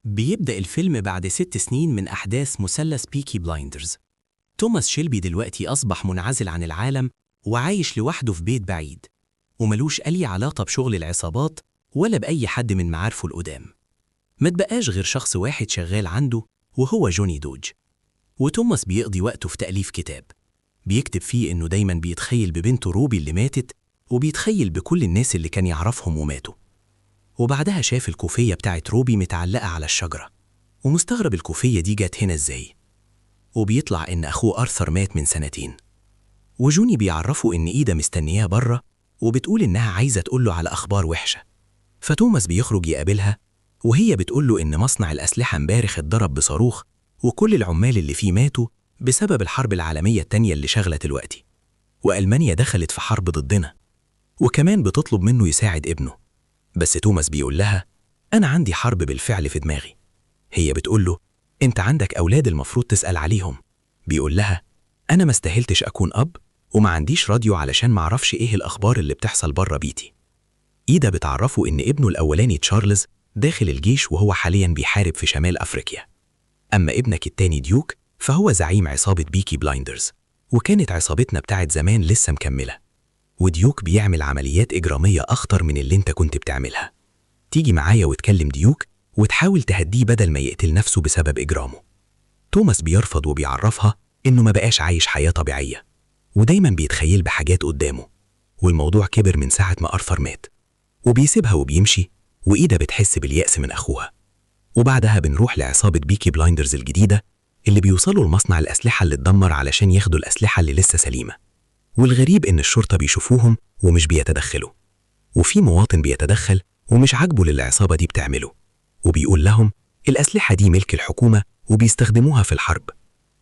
بيبدأ الفيلم بعد 6 سنين من أحداث مثلث بيكي بلايندرز. توماس شيلبي دلوقتي أصبح منعزل عن العالم وعايش لوحده في بيت بعيد، وملوش أي علاقة بشغل العصابات ولا بأي حد من معارفه القدام. ما تبقاش غير شخص واحد شغال عنده وهو جوني دوج. وتوماس بيقضي وقته في تأليف كتاب، بيكتب فيه إنه دايماً بيتخيل ببنته روبي اللي ماتت، وبيتخيل بكل الناس اللي كان يعرفهم وماتوا. وبعدها شاف الكوفية بتاعت روبي متعلقة على الشجرة، ومستغرب الكوفية دي جت هنا ازاي. وبيطلع إن أخوه أرثر مات من 2 سنين، وجوني بيعرفه إن إيدا مستنياه بره وبتقول إنها عايزة تقوله على أخبار وحشة. فتوماس بيخرج يقابلها، وهي بتقوله إن مصنع الأسلحة امبارح اتضرب بصاروخ، وكل العمال اللي فيه ماتوا بسبب الحرب العالمية التانية اللي شغلة دلوقتي، وألمانيا دخلت في حرب ضدنا، وكمان بتطلب منه يساعد ابنه. بس توماس بيقول لها أنا عندي حرب بالفعل في دماغي. هي بتقول له أنت عندك أولاد المفروض تسأل عليهم. بيقول لها أنا ما استاهلتش أكون أب، وما عنديش راديو علشان معرفش إيه الأخبار اللي بتحصل بره بيتي. إيدا بتعرفه إن ابنه الأولاني تشارلز داخل الجيش وهو حاليا بيحارب في شمال أفريقيا. أما ابنك التاني ديوك فهو زعيم عصابة بيكي بلايندرز، وكانت عصابتنا بتاعت زمان لسه مكملة، وديوك بيعمل عمليات إجرامية أخطر من اللي انت كنت بتعملها. تيجي معايا وتكلم ديوك وتحاول تهديه بدل ما يقتل نفسه بسبب إجرامه. توماس بيرفض وبيعرفها إنه ما بقاش عايش حياة طبيعية، ودايما بيتخيل بحاجات قدامه. والموضوع كبر من ساعة ما أرثر مات، وبيسيبها وبيمشي، وإيدا بتحس باليأس من أخوها. وبعدها بنروح لعصابة بيكي بلايندرز الجديدة اللي بيوصلوا لمصنع الأسلحة اللي اتدمر علشان ياخدوا الأسلحة اللي لسه سليمة. والغريب إن الشرطة بيشوفوهم ومش بيتدخلوا، وفي مواطن بيتدخل ومش عاجبه للعصابة دي بتعمله، وبيقول لهم الأسلحة دي ملك الحكومة وبيستخدموها في الحرب.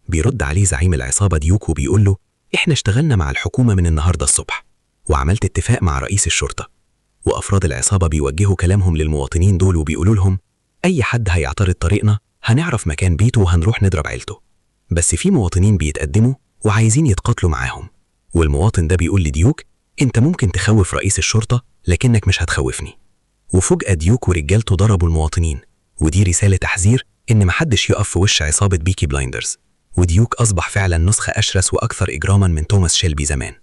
بيرد عليه زعيم العصابة ديوك وبيقول له إحنا اشتغلنا مع الحكومة من النهاردة الصبح، وعملت اتفاق مع رئيس الشرطة. وأفراد العصابة بيوجهوا كلامهم للمواطنين دول وبيقولوا لهم أي حد هيعترض طريقنا هنعرف مكان بيته وهنروح نضرب عيلته. بس في مواطنين بيتقدموا وعايزين يتقاتلوا معاهم، والمواطن ده بيقول لديوك انت ممكن تخوف رئيس الشرطة لكنك مش هتخوفني. وفجأة ديوك ورجالته ضربوا المواطنين، ودي رسالة تحذير ان محدش يقف في وش عصابة بيكي بلايندرز. وديوك أصبح فعلا نسخة أشرس وأكثر إجراما من توماس شيلبي زمان.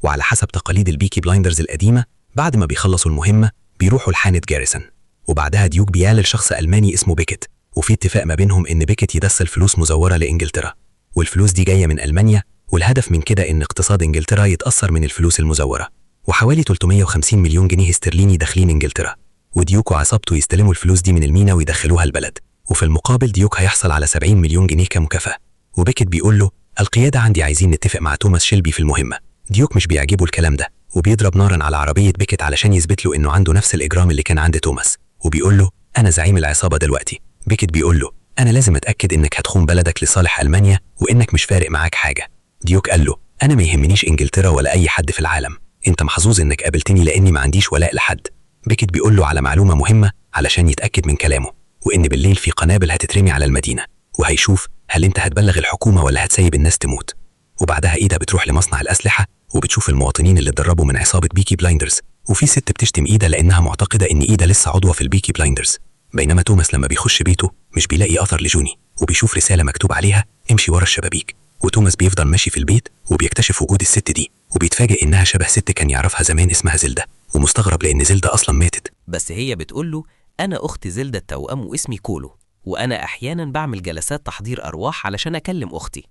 وعلى حسب تقاليد البيكي بلايندرز القديمة، بعد ما بيخلصوا المهمة بيروحوا لحانة جاريسون، وبعدها ديوك بيعلل شخص ألماني اسمه بيكت، وفي اتفاق ما بينهم ان بيكت يدخل فلوس مزورة لإنجلترا، والفلوس دي جاية من ألمانيا، والهدف من كده ان اقتصاد انجلترا يتأثر من الفلوس المزورة. وحوالي 350 مليون جنيه استرليني داخلين انجلترا، وديوك وعصابته يستلموا الفلوس دي من المينا ويدخلوها البلد، وفي المقابل ديوك هيحصل على 70 مليون جنيه كمكافأة. وبيكت بيقول له القيادة عندي عايزين نتفق مع توماس شيلبي في المهمة. ديوك مش بيعجبه الكلام ده، وبيضرب نارا على عربية بيكت علشان يثبت له انه عنده نفس الإجرام اللي كان عند توماس، وبيقول له انا زعيم العصابة دلوقتي. بيكت بيقول له انا لازم اتأكد انك هتخون بلدك لصالح ألمانيا وانك مش فارق معاك حاجة. ديوك قال له انا ما يهمنيش انجلترا ولا اي حد في العالم، انت محظوظ انك قابلتني لاني ما عنديش ولاء لحد. بيكت بيقول له على معلومة مهمة علشان يتأكد من كلامه، وان بالليل في قنابل هتترمي على المدينة، وهيشوف هل انت هتبلغ الحكومة ولا هتسيب الناس تموت. وبعدها إيدا بتروح لمصنع الأسلحة وبتشوف المواطنين اللي اتدربوا من عصابة بيكي بلايندرز، وفي ست بتشتم إيدا لأنها معتقدة إن إيدا لسه عضوة في البيكي بلايندرز. بينما توماس لما بيخش بيته مش بيلاقي أثر لجوني، وبيشوف رسالة مكتوب عليها امشي ورا الشبابيك. وتوماس بيفضل ماشي في البيت وبيكتشف وجود الست دي، وبيتفاجئ إنها شبه ست كان يعرفها زمان اسمها زلدة، ومستغرب لأن زلدة أصلا ماتت. بس هي بتقول له أنا أخت زلدة التوأم واسمي كولو، وأنا أحيانا بعمل جلسات تحضير أرواح علشان أكلم أختي،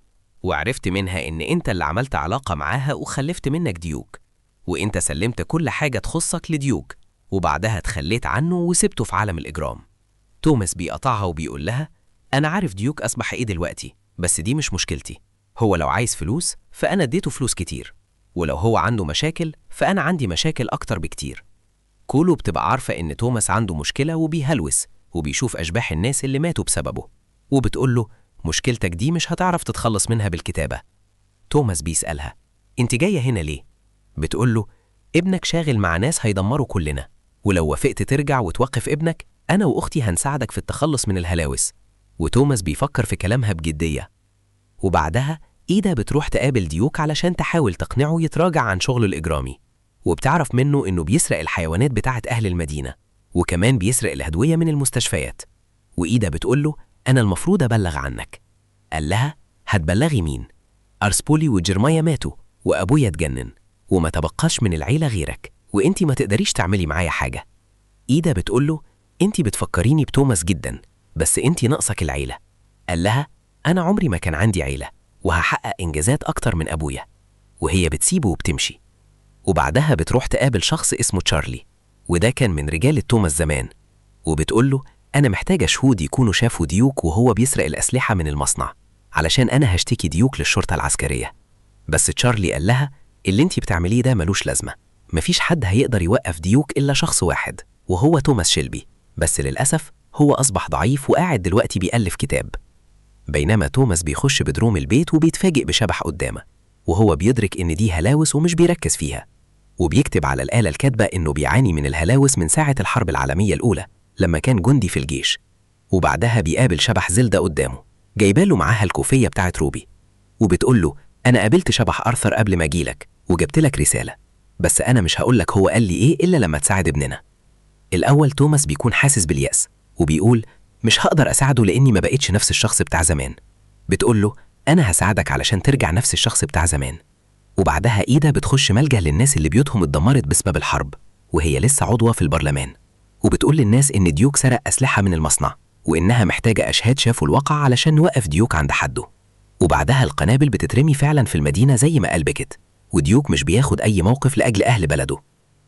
وعرفت منها إن أنت اللي عملت علاقة معاها وخلفت منك ديوك، وأنت سلمت كل حاجة تخصك لديوك، وبعدها تخليت عنه وسبته في عالم الإجرام. توماس بيقطعها وبيقول لها أنا عارف ديوك أصبح إيه دلوقتي، بس دي مش مشكلتي. هو لو عايز فلوس فأنا اديته فلوس كتير، ولو هو عنده مشاكل فأنا عندي مشاكل أكتر بكتير. كولو بتبقى عارفة إن توماس عنده مشكلة وبيهلوس وبيشوف أشباح الناس اللي ماتوا بسببه، وبتقول له مشكلتك دي مش هتعرف تتخلص منها بالكتابة. توماس بيسألها انت جاية هنا ليه؟ بتقول له ابنك شاغل مع ناس هيدمروا كلنا، ولو وافقت ترجع وتوقف ابنك أنا وأختي هنساعدك في التخلص من الهلاوس. وتوماس بيفكر في كلامها بجدية. وبعدها إيدا بتروح تقابل ديوك علشان تحاول تقنعه يتراجع عن شغله الإجرامي، وبتعرف منه إنه بيسرق الحيوانات بتاعت أهل المدينة، وكمان بيسرق الأدوية من المستشفيات. وإيدا بتقول له أنا المفروض أبلغ عنك. قال لها هتبلغي مين؟ أرسبولي وجرمايا ماتوا وأبويا اتجنن وما تبقاش من العيلة غيرك، وإنتي ما تقدريش تعملي معايا حاجة. إيدا بتقول له إنتي بتفكريني بتوماس جدا، بس إنتي ناقصك العيلة. قال لها أنا عمري ما كان عندي عيلة وهحقق إنجازات أكتر من أبويا. وهي بتسيبه وبتمشي، وبعدها بتروح تقابل شخص اسمه تشارلي، وده كان من رجال توماس زمان، وبتقول له أنا محتاجة شهود يكونوا شافوا ديوك وهو بيسرق الأسلحة من المصنع، علشان أنا هشتكي ديوك للشرطة العسكرية. بس تشارلي قال لها اللي انتي بتعمليه ده ملوش لازمة، مفيش حد هيقدر يوقف ديوك إلا شخص واحد وهو توماس شيلبي، بس للأسف هو أصبح ضعيف وقاعد دلوقتي بيألف كتاب. بينما توماس بيخش بدروم البيت وبيتفاجئ بشبح قدامه، وهو بيدرك إن دي هلاوس ومش بيركز فيها، وبيكتب على الآلة الكاتبة إنه بيعاني من الهلاوس من ساعة الحرب العالمية الأولى لما كان جندي في الجيش. وبعدها بيقابل شبح زلدة قدامه جايباله معاها الكوفية بتاعت روبي، وبتقول له أنا قابلت شبح أرثر قبل ما أجيلك وجبت لك رسالة، بس أنا مش هقولك هو قال لي إيه إلا لما تساعد ابننا. الأول توماس بيكون حاسس باليأس وبيقول مش هقدر أساعده لأني ما بقيتش نفس الشخص بتاع زمان. بتقول له أنا هساعدك علشان ترجع نفس الشخص بتاع زمان. وبعدها إيدا بتخش ملجأ للناس اللي بيوتهم اتدمرت بسبب الحرب وهي لسه عضوة في البرلمان، وبتقول للناس إن ديوك سرق أسلحة من المصنع وإنها محتاجة أشهاد شافوا الواقع علشان نوقف ديوك عند حده. وبعدها القنابل بتترمي فعلا في المدينة زي ما قال بيكت، وديوك مش بياخد أي موقف لأجل أهل بلده.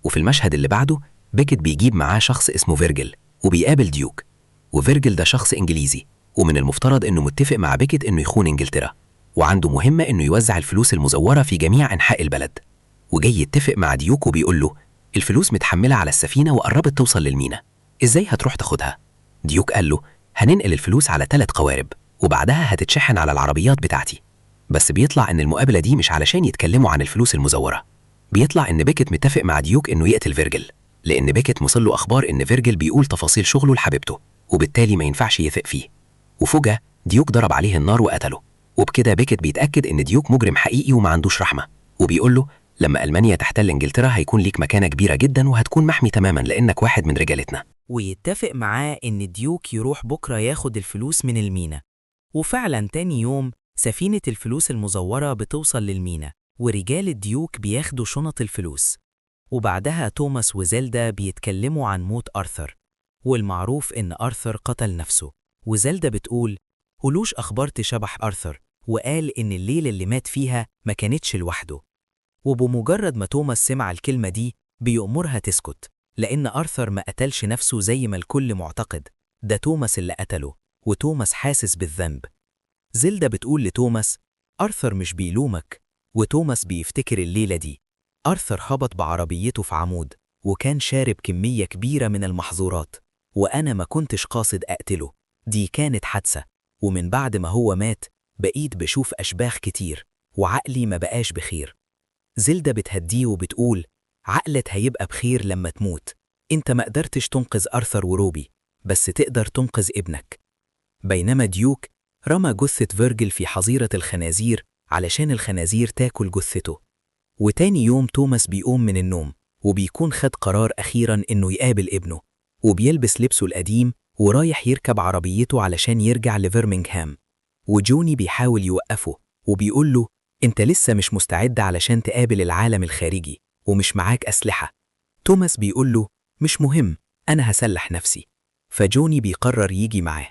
وفي المشهد اللي بعده بيكت بيجيب معاه شخص اسمه فيرجل وبيقابل ديوك، وفيرجل ده شخص إنجليزي ومن المفترض إنه متفق مع بيكت إنه يخون إنجلترا، وعنده مهمة إنه يوزع الفلوس المزورة في جميع أنحاء البلد. وجاي يتفق مع ديوك وبيقول له الفلوس متحملة على السفينة وقربت توصل للمينا، إزاي هتروح تاخدها؟ ديوك قال له هننقل الفلوس على 3 قوارب وبعدها هتتشحن على العربيات بتاعتي. بس بيطلع إن المقابلة دي مش علشان يتكلموا عن الفلوس المزورة، بيطلع إن بيكت متفق مع ديوك إنه يقتل فيرجل، لأن بيكت وصل له أخبار إن فيرجل بيقول تفاصيل شغله لحبيبته وبالتالي ما ينفعش يثق فيه. وفجأة ديوك ضرب عليه النار وقتله، وبكده بيكت بيتأكد إن ديوك مجرم حقيقي وما عندوش رحمة، وبيقول له لما ألمانيا تحتل إنجلترا هيكون ليك مكانة كبيرة جدا وهتكون محمي تماما لأنك واحد من رجالتنا. ويتفق معاه إن ديوك يروح بكرة ياخد الفلوس من المينا. وفعلا تاني يوم سفينة الفلوس المزورة بتوصل للمينا ورجال الديوك بياخدوا شنط الفلوس. وبعدها توماس وزيلدا بيتكلموا عن موت أرثر، والمعروف إن أرثر قتل نفسه. وزيلدا بتقول هلوش أخبرت شبح أرثر وقال إن الليلة اللي مات فيها ما كانتش لوحده. وبمجرد ما توماس سمع الكلمة دي بيأمرها تسكت، لأن أرثر ما قتلش نفسه زي ما الكل معتقد، ده توماس اللي قتله وتوماس حاسس بالذنب. زيلدا بتقول لتوماس أرثر مش بيلومك، وتوماس بيفتكر الليلة دي أرثر هبط بعربيته في عمود وكان شارب كمية كبيرة من المحظورات، وأنا ما كنتش قاصد أقتله، دي كانت حادثة. ومن بعد ما هو مات بقيت بشوف أشباح كتير وعقلي ما بقاش بخير. زيلدا بتهديه وبتقول عقلك هيبقى بخير لما تموت، انت ما قدرتش تنقذ أرثر وروبي بس تقدر تنقذ ابنك. بينما ديوك رمى جثة فيرجل في حظيرة الخنازير علشان الخنازير تاكل جثته. وتاني يوم توماس بيقوم من النوم وبيكون خد قرار أخيراً إنه يقابل ابنه، وبيلبس لبسه القديم ورايح يركب عربيته علشان يرجع لفيرمنغهام. وجوني بيحاول يوقفه وبيقول له انت لسه مش مستعد علشان تقابل العالم الخارجي ومش معاك أسلحة. توماس بيقول له مش مهم، أنا هسلح نفسي. فجوني بيقرر يجي معاه.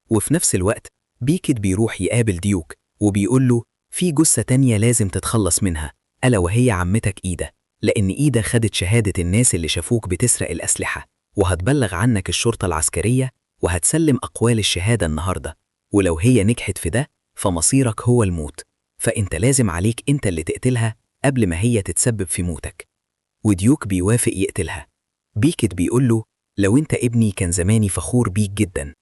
وفي نفس الوقت بيكت بيروح يقابل ديوك وبيقول له في جثة تانية لازم تتخلص منها، ألا وهي عمتك إيدا، لأن إيدا خدت شهادة الناس اللي شافوك بتسرق الأسلحة وهتبلغ عنك الشرطة العسكرية وهتسلم أقوال الشهادة النهاردة، ولو هي نجحت في ده فمصيرك هو الموت، فأنت لازم عليك أنت اللي تقتلها قبل ما هي تتسبب في موتك. وديوك بيوافق يقتلها. بيكت بيقول له لو أنت ابني كان زماني فخور بيك جدا.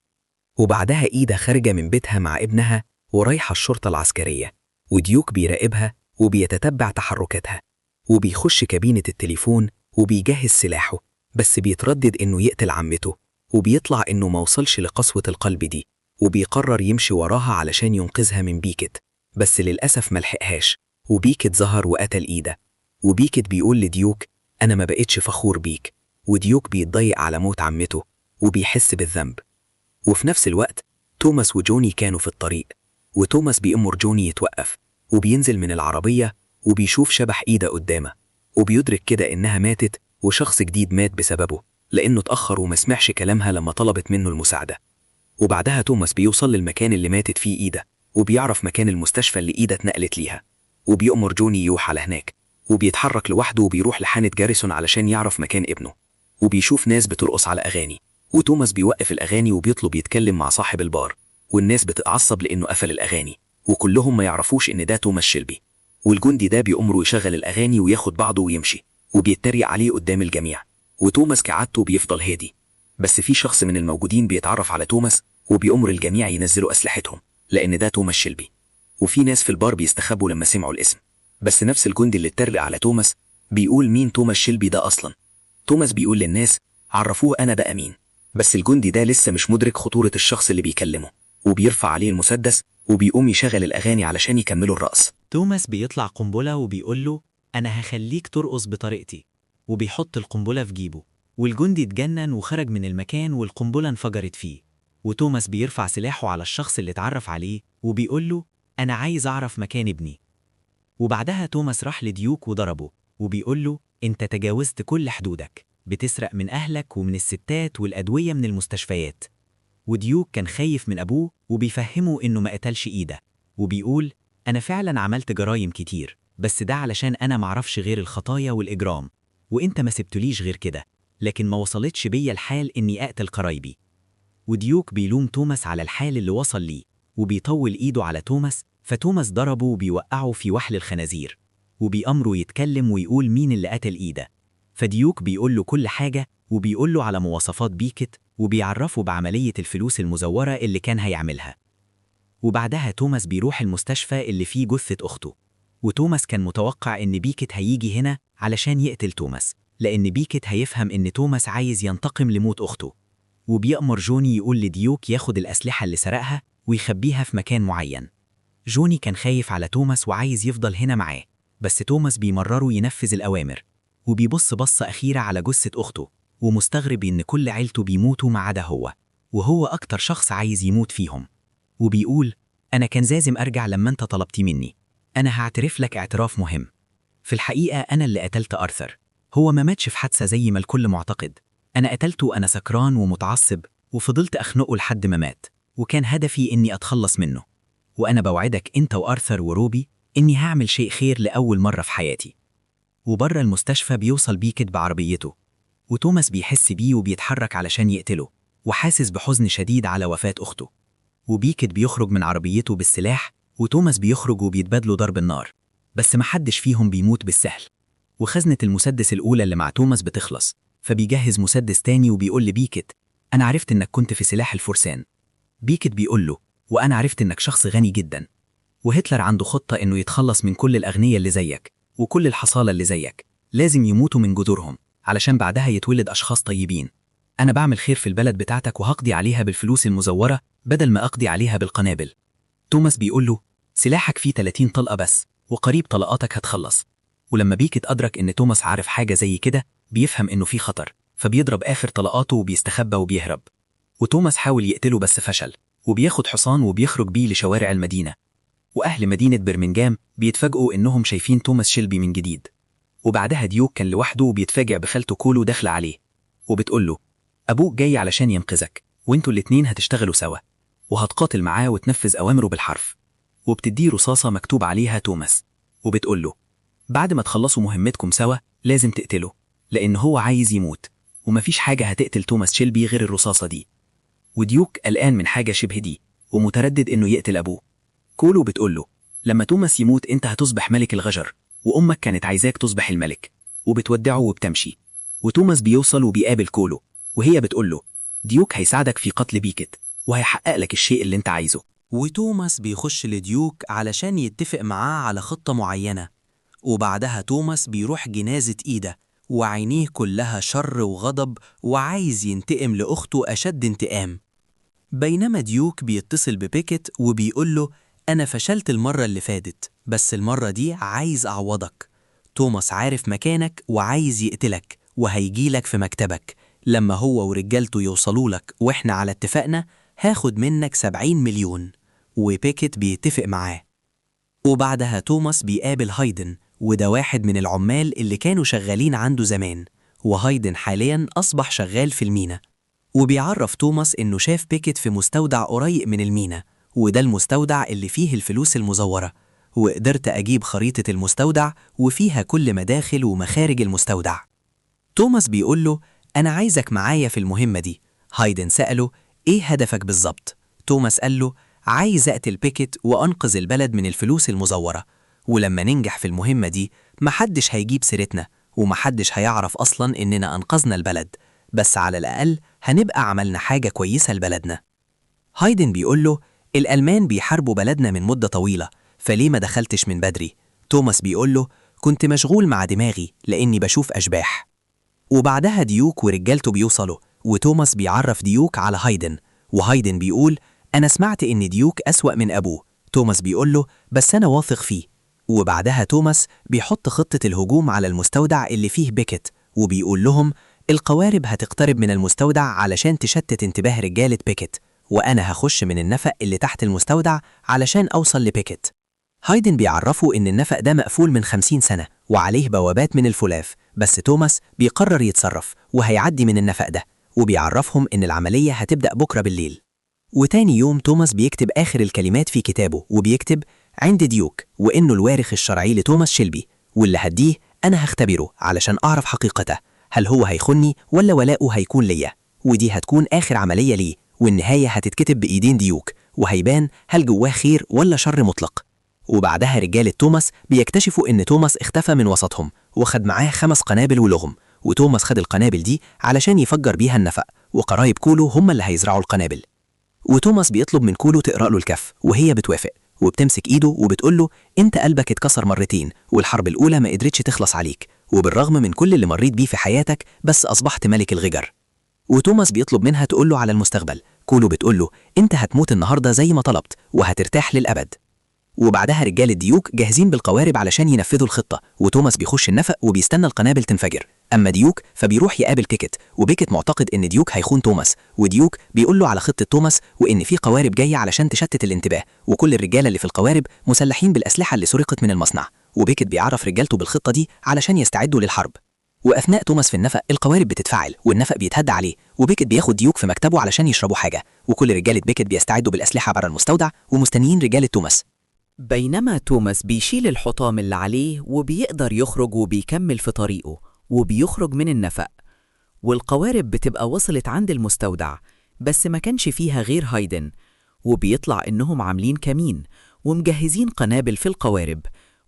وبعدها إيدا خارجة من بيتها مع ابنها ورايحة الشرطة العسكرية، وديوك بيراقبها وبيتتبع تحركاتها، وبيخش كابينة التليفون وبيجهز سلاحه، بس بيتردد إنه يقتل عمته، وبيطلع إنه موصلش لقسوة القلب دي، وبيقرر يمشي وراها علشان ينقذها من بيكت، بس للأسف ملحقهاش، وبيكت ظهر وقتل إيدا. وبيكت بيقول لديوك أنا ما بقتش فخور بيك، وديوك بيتضايق على موت عمته وبيحس بالذنب. وفي نفس الوقت توماس وجوني كانوا في الطريق، وتوماس بيأمر جوني يتوقف، وبينزل من العربية وبيشوف شبح إيدا قدامه، وبيدرك كده إنها ماتت وشخص جديد مات بسببه لأنه اتأخر وما سمعش كلامها لما طلبت منه المساعدة. وبعدها توماس بيوصل للمكان اللي ماتت فيه إيدا، وبيعرف مكان المستشفى اللي إيدا اتنقلت ليها، وبيأمر جوني يروح على هناك، وبيتحرك لوحده وبيروح لحانة جاريسون علشان يعرف مكان ابنه، وبيشوف ناس بترقص على أغاني، وتوماس بيوقف الأغاني وبيطلب يتكلم مع صاحب البار، والناس بتتعصب لأنه قفل الأغاني، وكلهم ما يعرفوش إن ده توماس شيلبي. والجندي ده بيأمره يشغل الأغاني وياخد بعضه ويمشي، وبيتريق عليه قدام الجميع، وتوماس كعادته بيفضل هادي. بس في شخص من الموجودين بيتعرف على توماس وبيأمر الجميع ينزلوا أسلحتهم لأن ده توماس شيلبي. وفي ناس في البار بيستخبوا لما سمعوا الاسم، بس نفس الجندي اللي اتريق على توماس بيقول مين توماس شيلبي ده أصلا. توماس بيقول للناس عرفوه أنا بقى مين، بس الجندي ده لسه مش مدرك خطورة الشخص اللي بيكلمه، وبيرفع عليه المسدس وبيقوم يشغل الأغاني علشان يكملوا الرقص. توماس بيطلع قنبلة وبيقول له أنا هخليك ترقص بطريقتي، وبيحط القنبلة في جيبه، والجندي اتجنن وخرج من المكان والقنبلة انفجرت فيه. وتوماس بيرفع سلاحه على الشخص اللي اتعرف عليه وبيقول له أنا عايز أعرف مكان ابني. وبعدها توماس راح لديوك وضربه، وبيقول له أنت تجاوزت كل حدودك، بتسرق من أهلك ومن الستات والأدوية من المستشفيات. وديوك كان خايف من أبوه وبيفهمه إنه ما قتلش إيدا، وبيقول أنا فعلا عملت جرايم كتير، بس ده علشان أنا معرفش غير الخطايا والإجرام، وإنت ما سبتليش غير كده، لكن ما وصلتش بيا الحال إني أقتل قرايبي. وديوك بيلوم توماس على الحال اللي وصل ليه، وبيطول إيده على توماس، فتوماس ضربه وبيوقعه في وحل الخنازير، وبيأمره يتكلم ويقول مين اللي قتل إيدا. فديوك بيقول له كل حاجة، وبيقول له على مواصفات بيكت، وبيعرفه بعملية الفلوس المزورة اللي كان هيعملها. وبعدها توماس بيروح المستشفى اللي فيه جثة أخته، وتوماس كان متوقع إن بيكت هيجي هنا علشان يقتل توماس، لأن بيكت هيفهم إن توماس عايز ينتقم لموت أخته. وبيأمر جوني يقول لديوك ياخد الأسلحة اللي سرقها ويخبيها في مكان معين. جوني كان خايف على توماس وعايز يفضل هنا معاه، بس توماس بيمرره ينفذ الأوامر، وبيبص بصة أخيرة على جثة أخته، ومستغرب إن كل عيلته بيموتوا ما عدا هو، وهو أكتر شخص عايز يموت فيهم. وبيقول أنا كان لازم أرجع لما أنت طلبتي مني، أنا هعترف لك اعتراف مهم. في الحقيقة أنا اللي قتلت أرثر، هو ما ماتش في حادثة زي ما الكل معتقد، أنا قتلته أنا سكران ومتعصب، وفضلت أخنقه لحد ما مات، وكان هدفي إني أتخلص منه. وأنا بوعدك أنت وأرثر وروبي إني هعمل شيء خير لأول مرة في حياتي. وبره المستشفى بيوصل بيكت بعربيته، وتوماس بيحس بيه وبيتحرك علشان يقتله، وحاسس بحزن شديد على وفاة أخته. وبيكت بيخرج من عربيته بالسلاح، وتوماس بيخرج وبيتبادلوا ضرب النار، بس محدش فيهم بيموت بالسهل. وخزنة المسدس الأولى اللي مع توماس بتخلص، فبيجهز مسدس تاني وبيقول لبيكت أنا عرفت إنك كنت في سلاح الفرسان. بيكت بيقول له وأنا عرفت إنك شخص غني جدا، وهتلر عنده خطة إنه يتخلص من كل الأغنياء اللي زيك وكل الحصالة اللي زيك، لازم يموتوا من جذورهم علشان بعدها يتولد أشخاص طيبين. أنا بعمل خير في البلد بتاعتك وهقضي عليها بالفلوس المزورة بدل ما أقضي عليها بالقنابل. توماس بيقول له سلاحك فيه 30 طلقة بس، وقريب طلقاتك هتخلص. ولما بيكت أدرك إن توماس عارف حاجة زي كده بيفهم إنه في خطر، فبيضرب آخر طلقاته وبيستخبى وبيهرب. وتوماس حاول يقتله بس فشل، وبياخد حصان وبيخرج بيه لشوارع المدينة. وأهل مدينة برمنجهام بيتفاجئوا إنهم شايفين توماس شيلبي من جديد. وبعدها ديوك كان لوحده وبيتفاجئ بخالته كولو داخلة عليه، وبتقول له أبوك جاي علشان ينقذك، وانتوا الاتنين هتشتغلوا سوا، وهتقاتل معاه وتنفذ أوامره بالحرف. وبتديه رصاصة مكتوب عليها توماس، وبتقول له بعد ما تخلصوا مهمتكم سوا لازم تقتله، لأن هو عايز يموت، ومفيش حاجة هتقتل توماس شيلبي غير الرصاصة دي. وديوك قلقان من حاجة شبه دي ومتردد إنه يقتل أبوه. كولو بتقول له لما توماس يموت أنت هتصبح ملك الغجر، وأمك كانت عايزاك تصبح الملك، وبتودعه وبتمشي. وتوماس بيوصل وبيقابل كولو، وهي بتقول له ديوك هيساعدك في قتل بيكت وهيحقق لك الشيء اللي انت عايزه. وتوماس بيخش لديوك علشان يتفق معاه على خطة معينة. وبعدها توماس بيروح جنازة إيدا وعينيه كلها شر وغضب وعايز ينتقم لأخته أشد انتقام. بينما ديوك بيتصل ببيكت وبيقول له أنا فشلت المرة اللي فاتت، بس المرة دي عايز أعوضك. توماس عارف مكانك وعايز يقتلك وهيجيلك في مكتبك. لما هو ورجالته يوصلوا لك وإحنا على اتفاقنا هاخد منك 70 مليون. وبيكيت بيتفق معاه. وبعدها توماس بيقابل هايدن، وده واحد من العمال اللي كانوا شغالين عنده زمان، وهايدن حالياً أصبح شغال في المينا. وبيعرف توماس إنه شاف بيكيت في مستودع قريب من المينا، وده المستودع اللي فيه الفلوس المزورة، وقدرت أجيب خريطة المستودع وفيها كل مداخل ومخارج المستودع. توماس بيقول له أنا عايزك معايا في المهمة دي. هايدن سأله إيه هدفك بالظبط؟ توماس قال له عايز أقتل بيكيت وأنقذ البلد من الفلوس المزورة، ولما ننجح في المهمة دي محدش هيجيب سيرتنا، ومحدش هيعرف أصلاً إننا أنقذنا البلد، بس على الأقل هنبقى عملنا حاجة كويسة لبلدنا. هايدن بيقول له الألمان بيحاربوا بلدنا من مدة طويلة، فليه ما دخلتش من بدري؟ توماس بيقول له كنت مشغول مع دماغي لأني بشوف أشباح. وبعدها ديوك ورجالته بيوصلوا، وتوماس بيعرف ديوك على هايدن، وهايدن بيقول أنا سمعت إن ديوك أسوأ من أبوه. توماس بيقول له بس أنا واثق فيه. وبعدها توماس بيحط خطة الهجوم على المستودع اللي فيه بيكيت، وبيقول لهم القوارب هتقترب من المستودع علشان تشتت انتباه رجالة بيكيت، وأنا هخش من النفق اللي تحت المستودع علشان أوصل لبيكيت. هايدن بيعرفوا إن النفق ده مقفول من 50 سنة وعليه بوابات من الفولاذ، بس توماس بيقرر يتصرف وهيعدي من النفق ده، وبيعرفهم إن العملية هتبدأ بكرة بالليل. وتاني يوم توماس بيكتب آخر الكلمات في كتابه، وبيكتب عند ديوك وإنه الوارث الشرعي لتوماس شيلبي، واللي هديه أنا هختبره علشان أعرف حقيقته، هل هو هيخوني ولا ولاؤه هيكون ليا، ودي هتكون آخر عملية ليه، والنهاية هتتكتب بإيدين ديوك، وهيبان هل جواه خير ولا شر مطلق. وبعدها رجالة توماس بيكتشفوا إن توماس اختفى من وسطهم، وخد معاه 5 قنابل ولغم، وتوماس خد القنابل دي علشان يفجر بيها النفق، وقرايب كولو هم اللي هيزرعوا القنابل. وتوماس بيطلب من كولو تقرأ له الكف، وهي بتوافق وبتمسك إيده وبتقول له أنت قلبك اتكسر مرتين، والحرب الأولى ما قدرتش تخلص عليك، وبالرغم من كل اللي مريت بيه في حياتك بس أصبحت ملك الغجر. وتوماس بيطلب منها تقول له على المستقبل. كولو بتقول له أنت هتموت النهاردة زي ما طلبت وهترتاح للأبد. وبعدها رجال ديوك جاهزين بالقوارب علشان ينفذوا الخطة، وتوماس بيخش النفق وبيستنى القنابل تنفجر. أما ديوك فبيروح يقابل بيكيت، وبيكيت معتقد إن ديوك هيخون توماس، وديوك بيقول له على خطة توماس وإن في قوارب جاية علشان تشتت الانتباه، وكل الرجالة اللي في القوارب مسلحين بالأسلحة اللي سرقت من المصنع، وبيكيت بيعرف رجالته بالخطة دي علشان يستعدوا للحرب. وأثناء توماس في النفق القوارب بتتفاعل والنفق بيتهدى عليه، وبيكيت بياخد ديوك في مكتبه علشان يشربوا حاجة، وكل رجالة بيكيت بيستعدوا بالأسلحة بره المستودع ومستنيين رجالة توماس. بينما توماس بيشيل الحطام اللي عليه وبيقدر يخرج وبيكمل في طريقه، وبيخرج من النفق، والقوارب بتبقى وصلت عند المستودع بس ما كانش فيها غير هايدن، وبيطلع إنهم عاملين كمين ومجهزين قنابل في القوارب،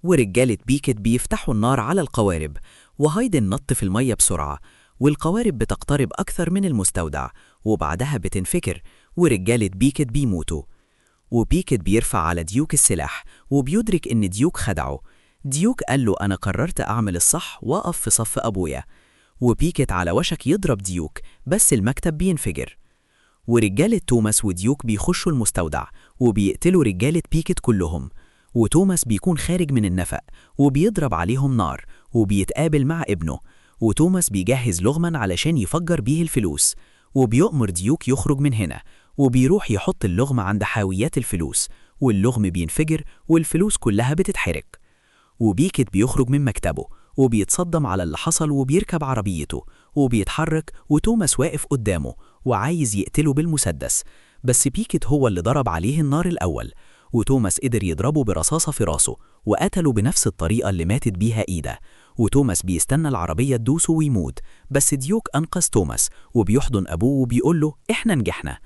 ورجالة بيكيت بيفتحوا النار على القوارب، وهايدن نط في المية بسرعة، والقوارب بتقترب أكثر من المستودع وبعدها بتنفجر، ورجالة بيكيت بيموتوا. وبيكيت بيرفع على ديوك السلاح وبيدرك إن ديوك خدعه. ديوك قال له أنا قررت أعمل الصح وأقف في صف أبويا. وبيكيت على وشك يضرب ديوك بس المكتب بينفجر. ورجالة توماس وديوك بيخشوا المستودع وبيقتلوا رجالة بيكيت كلهم، وتوماس بيكون خارج من النفق وبيضرب عليهم نار وبيتقابل مع ابنه، وتوماس بيجهز لغما علشان يفجر بيه الفلوس، وبيؤمر ديوك يخرج من هنا، وبيروح يحط اللغم عند حاويات الفلوس، واللغم بينفجر والفلوس كلها بتتحرق. وبيكيت بيخرج من مكتبه وبيتصدم على اللي حصل وبيركب عربيته وبيتحرك، وتوماس واقف قدامه وعايز يقتله بالمسدس، بس بيكيت هو اللي ضرب عليه النار الأول، وتوماس قدر يضربه برصاصة في راسه وقتله بنفس الطريقة اللي ماتت بيها إيده. وتوماس بيستنى العربية تدوسه ويموت، بس ديوك أنقذ توماس وبيحضن أبوه وبيقول له إحنا نجحنا.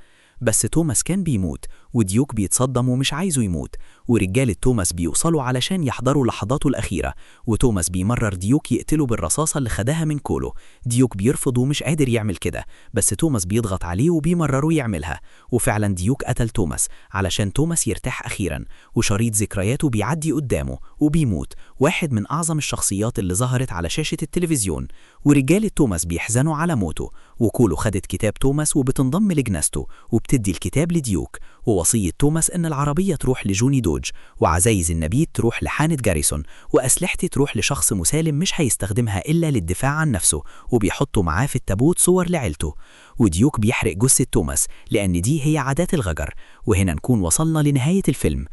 بس توماس كان بيموت، وديوك بيتصدم ومش عايزه يموت، ورجالة توماس بيوصلوا علشان يحضروا لحظاته الأخيرة، وتوماس بيمرر ديوك يقتله بالرصاصة اللي خداها من كولو. ديوك بيرفض ومش قادر يعمل كده، بس توماس بيضغط عليه وبيمرره يعملها، وفعلا ديوك قتل توماس علشان توماس يرتاح أخيرا، وشريط ذكرياته بيعدي قدامه وبيموت واحد من أعظم الشخصيات اللي ظهرت على شاشة التلفزيون. ورجالة توماس بيحزنوا على موته، وكولو خدت كتاب توماس وبتنضم لجنازته وبتدي الكتاب لديوك، ووصية توماس إن العربية تروح لجوني دوج، وعزايز النبيت تروح لحانة جاريسون، وأسلحتي تروح لشخص مسالم مش هيستخدمها إلا للدفاع عن نفسه، وبيحطوا معاه في التابوت صور لعيلته. وديوك بيحرق جثة توماس لأن دي هي عادات الغجر. وهنا نكون وصلنا لنهاية الفيلم.